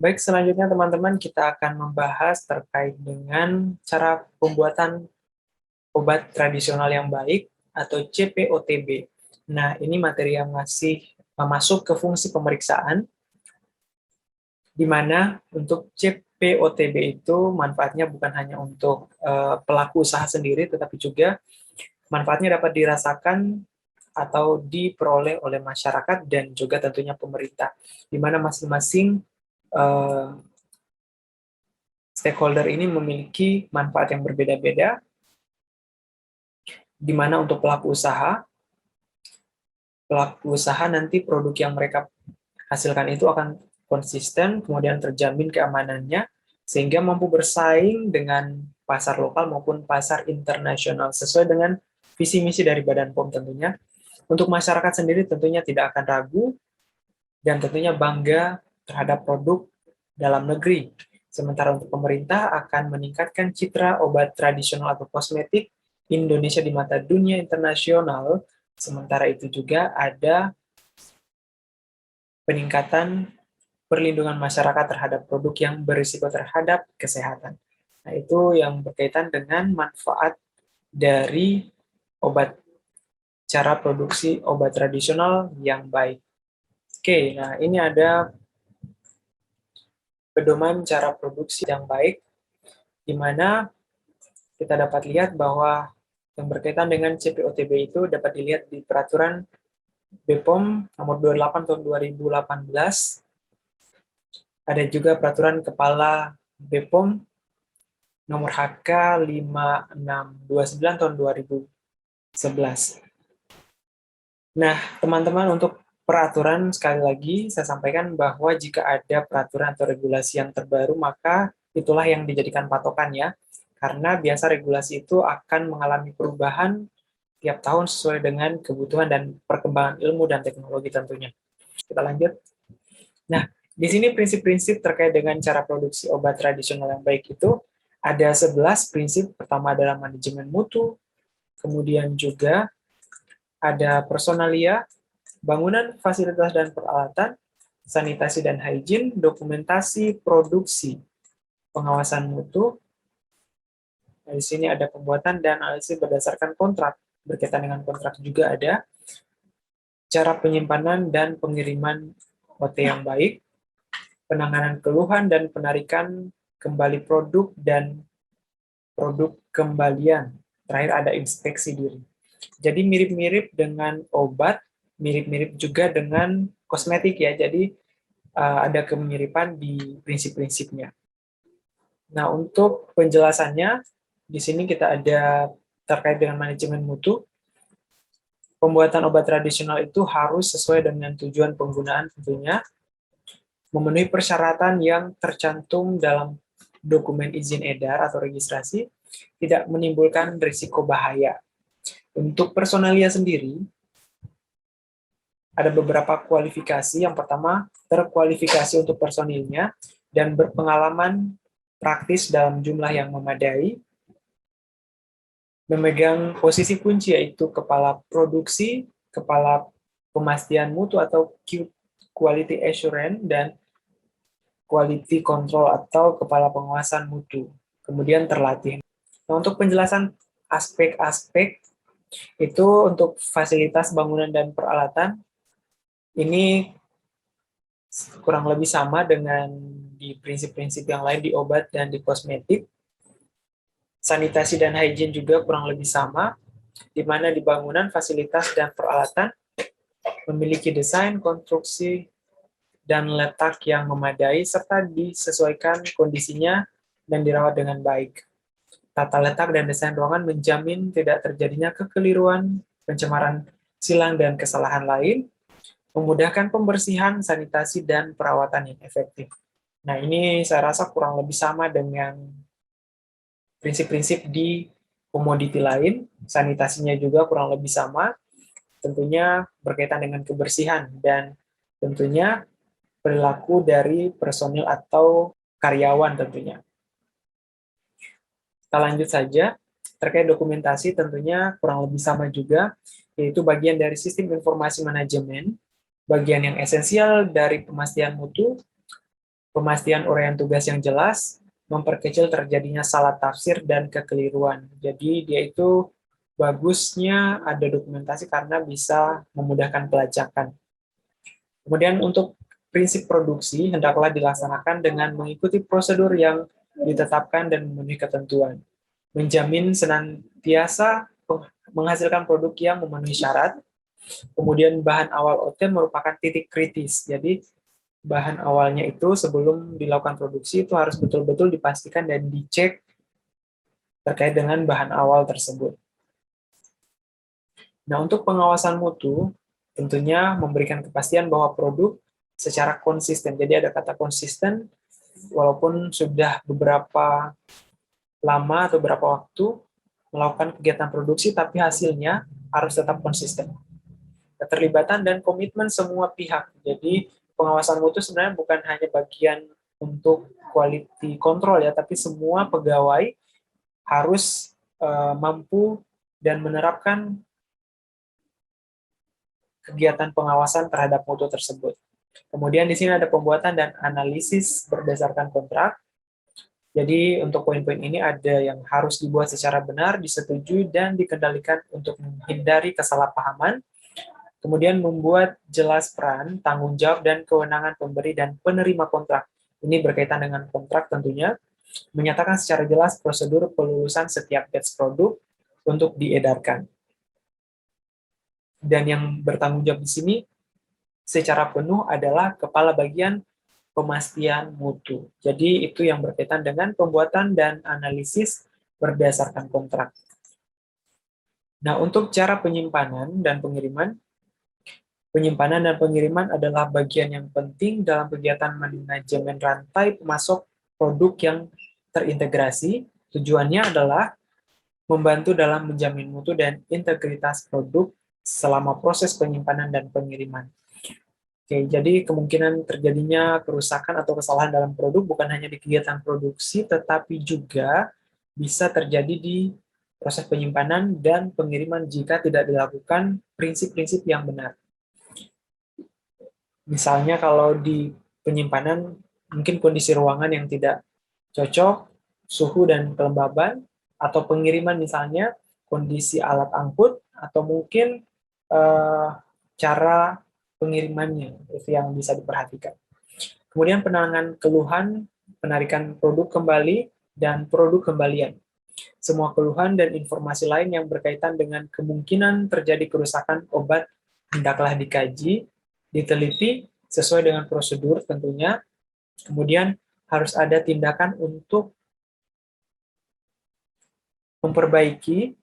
Baik, selanjutnya teman-teman kita akan membahas terkait dengan cara pembuatan obat tradisional yang baik atau CPOTB. Nah, ini materi yang masih masuk ke fungsi pemeriksaan, di mana untuk CPOTB itu manfaatnya bukan hanya untuk pelaku usaha sendiri, tetapi juga manfaatnya dapat dirasakan atau diperoleh oleh masyarakat dan juga tentunya pemerintah, di mana masing-masing stakeholder ini memiliki manfaat yang berbeda-beda, di mana untuk pelaku usaha nanti produk yang mereka hasilkan itu akan konsisten, kemudian terjamin keamanannya, sehingga mampu bersaing dengan pasar lokal maupun pasar internasional, sesuai dengan visi misi dari Badan POM tentunya. Untuk masyarakat sendiri tentunya tidak akan ragu, dan tentunya bangga terhadap produk dalam negeri. Sementara untuk pemerintah akan meningkatkan citra obat tradisional atau kosmetik Indonesia di mata dunia internasional. Sementara itu juga ada peningkatan perlindungan masyarakat terhadap produk yang berisiko terhadap kesehatan. Nah, itu yang berkaitan dengan manfaat dari obat, cara produksi obat tradisional yang baik. Oke, nah ini ada pedoman cara produksi yang baik, di mana kita dapat lihat bahwa yang berkaitan dengan CPOTB itu dapat dilihat di peraturan BPOM nomor 28 tahun 2018. Ada juga peraturan Kepala BPOM nomor HK 5629 tahun 2011. Nah, teman-teman, untuk peraturan, sekali lagi saya sampaikan bahwa jika ada peraturan atau regulasi yang terbaru, maka itulah yang dijadikan patokan ya. Karena biasa regulasi itu akan mengalami perubahan tiap tahun sesuai dengan kebutuhan dan perkembangan ilmu dan teknologi tentunya. Kita lanjut. Nah, di sini prinsip-prinsip terkait dengan cara produksi obat tradisional yang baik itu ada 11 prinsip. Pertama adalah manajemen mutu, kemudian juga ada personalia, bangunan, fasilitas dan peralatan, sanitasi dan hygiene, dokumentasi produksi, pengawasan mutu. Nah, di sini ada pembuatan dan analisis berdasarkan kontrak. Berkaitan dengan kontrak juga ada cara penyimpanan dan pengiriman OT yang baik, penanganan keluhan dan penarikan kembali produk dan produk kembalian. Terakhir ada inspeksi diri. Jadi mirip-mirip dengan obat, mirip-mirip juga dengan kosmetik ya. Jadi ada kemiripan di prinsip-prinsipnya. Nah, untuk penjelasannya, di sini kita ada terkait dengan manajemen mutu. Pembuatan obat tradisional itu harus sesuai dengan tujuan penggunaan tentunya, memenuhi persyaratan yang tercantum dalam dokumen izin edar atau registrasi, tidak menimbulkan risiko bahaya. Untuk personalia sendiri, ada beberapa kualifikasi. Yang pertama, terkualifikasi untuk personilnya dan berpengalaman praktis dalam jumlah yang memadai, memegang posisi kunci yaitu kepala produksi, kepala pemastian mutu atau quality assurance, dan quality control atau kepala pengawasan mutu. Kemudian terlatih. Nah, untuk penjelasan aspek-aspek itu untuk fasilitas bangunan dan peralatan, ini kurang lebih sama dengan di prinsip-prinsip yang lain di obat dan di kosmetik. Sanitasi dan hygiene juga kurang lebih sama, di mana di bangunan, fasilitas, dan peralatan memiliki desain, konstruksi, dan letak yang memadai, serta disesuaikan kondisinya dan dirawat dengan baik. Tata letak dan desain ruangan menjamin tidak terjadinya kekeliruan, pencemaran silang, dan kesalahan lain, memudahkan pembersihan, sanitasi, dan perawatan yang efektif. Nah, ini saya rasa kurang lebih sama dengan prinsip-prinsip di komoditi lain. Sanitasinya juga kurang lebih sama, tentunya berkaitan dengan kebersihan, dan tentunya perilaku dari personil atau karyawan tentunya. Kita lanjut saja. Terkait dokumentasi tentunya kurang lebih sama juga, yaitu bagian dari sistem informasi manajemen, bagian yang esensial dari pemastian mutu, pemastian uraian tugas yang jelas, memperkecil terjadinya salah tafsir dan kekeliruan. Jadi dia itu bagusnya ada dokumentasi karena bisa memudahkan pelacakan. Kemudian untuk prinsip produksi hendaklah dilaksanakan dengan mengikuti prosedur yang ditetapkan dan memenuhi ketentuan. Menjamin senantiasa menghasilkan produk yang memenuhi syarat. Kemudian bahan awal OT merupakan titik kritis. Jadi bahan awalnya itu sebelum dilakukan produksi itu harus betul-betul dipastikan dan dicek terkait dengan bahan awal tersebut. Nah, untuk pengawasan mutu, tentunya memberikan kepastian bahwa produk secara konsisten. Jadi ada kata konsisten, walaupun sudah beberapa lama atau beberapa waktu melakukan kegiatan produksi, tapi hasilnya harus tetap konsisten. Keterlibatan dan komitmen semua pihak. Jadi pengawasan mutu sebenarnya bukan hanya bagian untuk quality control ya, tapi semua pegawai harus mampu dan menerapkan kegiatan pengawasan terhadap mutu tersebut. Kemudian di sini ada pembuatan dan analisis berdasarkan kontrak. Jadi untuk poin-poin ini ada yang harus dibuat secara benar, disetujui, dan dikendalikan untuk menghindari kesalahpahaman. Kemudian membuat jelas peran, tanggung jawab, dan kewenangan pemberi dan penerima kontrak. Ini berkaitan dengan kontrak tentunya. Menyatakan secara jelas prosedur pelulusan setiap batch produk untuk diedarkan. Dan yang bertanggung jawab di sini secara penuh adalah kepala bagian pemastian mutu. Jadi itu yang berkaitan dengan pembuatan dan analisis berdasarkan kontrak. Nah, untuk cara penyimpanan dan pengiriman adalah bagian yang penting dalam kegiatan manajemen rantai pemasok produk yang terintegrasi. Tujuannya adalah membantu dalam menjamin mutu dan integritas produk selama proses penyimpanan dan pengiriman. Oke, jadi kemungkinan terjadinya kerusakan atau kesalahan dalam produk bukan hanya di kegiatan produksi, tetapi juga bisa terjadi di proses penyimpanan dan pengiriman jika tidak dilakukan prinsip-prinsip yang benar. Misalnya kalau di penyimpanan, mungkin kondisi ruangan yang tidak cocok, suhu dan kelembaban, atau pengiriman misalnya, kondisi alat angkut, atau mungkin cara pengirimannya itu yang bisa diperhatikan. Kemudian penanganan keluhan, penarikan produk kembali, dan produk kembalian. Semua keluhan dan informasi lain yang berkaitan dengan kemungkinan terjadi kerusakan obat hendaklah dikaji, diteliti sesuai dengan prosedur tentunya. Kemudian harus ada tindakan untuk memperbaiki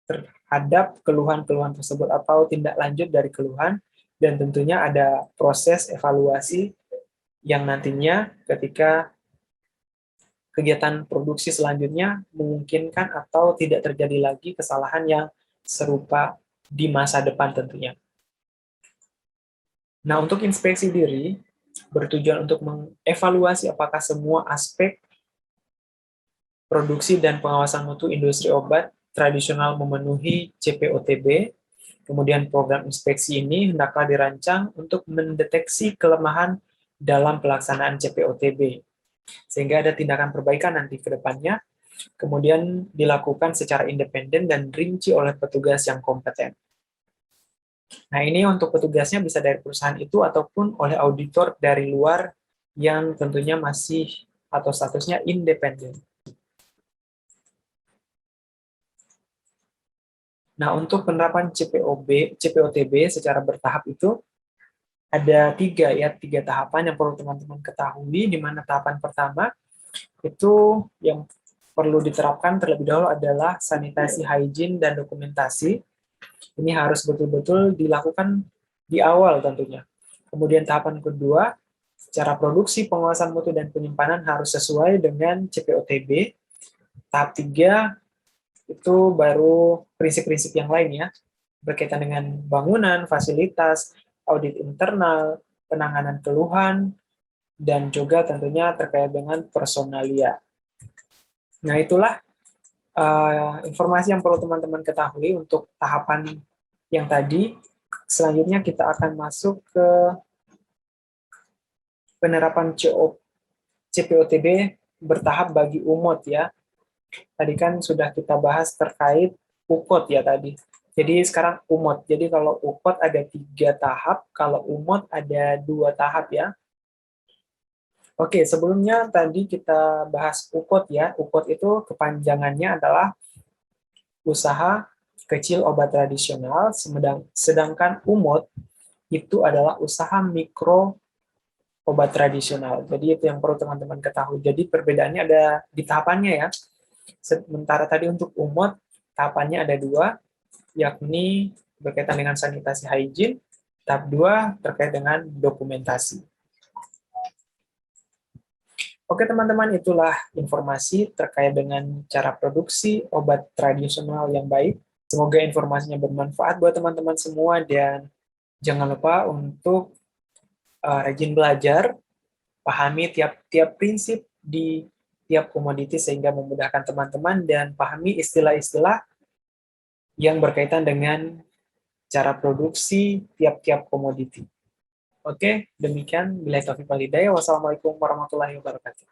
terhadap keluhan-keluhan tersebut atau tindak lanjut dari keluhan, dan tentunya ada proses evaluasi yang nantinya ketika kegiatan produksi selanjutnya memungkinkan atau tidak terjadi lagi kesalahan yang serupa di masa depan tentunya. Nah, untuk inspeksi diri bertujuan untuk mengevaluasi apakah semua aspek produksi dan pengawasan mutu industri obat tradisional memenuhi CPOTB. Kemudian program inspeksi ini hendaklah dirancang untuk mendeteksi kelemahan dalam pelaksanaan CPOTB, sehingga ada tindakan perbaikan nanti ke depannya, kemudian dilakukan secara independen dan rinci oleh petugas yang kompeten. Nah, ini untuk petugasnya bisa dari perusahaan itu ataupun oleh auditor dari luar yang tentunya masih atau statusnya independen. Nah, untuk penerapan CPOTB secara bertahap itu ada tiga tahapan yang perlu teman-teman ketahui, di mana tahapan pertama itu yang perlu diterapkan terlebih dahulu adalah sanitasi, hygiene, dan dokumentasi. Ini harus betul-betul dilakukan di awal tentunya. Kemudian tahapan kedua, secara produksi, pengawasan mutu, dan penyimpanan harus sesuai dengan CPOTB. Tahap 3, itu baru prinsip-prinsip yang lain ya, berkaitan dengan bangunan, fasilitas, audit internal, penanganan keluhan, dan juga tentunya terkait dengan personalia. Nah, itulah informasi yang perlu teman-teman ketahui untuk tahapan yang tadi. Selanjutnya kita akan masuk ke penerapan CPOTB bertahap bagi UMOD ya. Tadi kan sudah kita bahas terkait UKOD ya tadi. Jadi sekarang UMOD. Jadi kalau UKOD ada 3 tahap, kalau UMOD ada 2 tahap ya. Oke, sebelumnya tadi kita bahas UKOD ya. UKOD itu kepanjangannya adalah usaha kecil obat tradisional, sedangkan UMOD itu adalah usaha mikro obat tradisional. Jadi itu yang perlu teman-teman ketahui. Jadi perbedaannya ada di tahapannya ya. Sementara tadi untuk UMOD, tahapannya ada 2, yakni berkaitan dengan sanitasi hygiene, tahap 2 terkait dengan dokumentasi. Oke teman-teman, itulah informasi terkait dengan cara produksi obat tradisional yang baik. Semoga informasinya bermanfaat buat teman-teman semua, dan jangan lupa untuk rajin belajar, pahami tiap-tiap prinsip di tiap komoditi sehingga memudahkan teman-teman, dan pahami istilah-istilah yang berkaitan dengan cara produksi tiap-tiap komoditi. Oke, demikian. Billahi taufiq wal hidayah. Wassalamualaikum warahmatullahi wabarakatuh.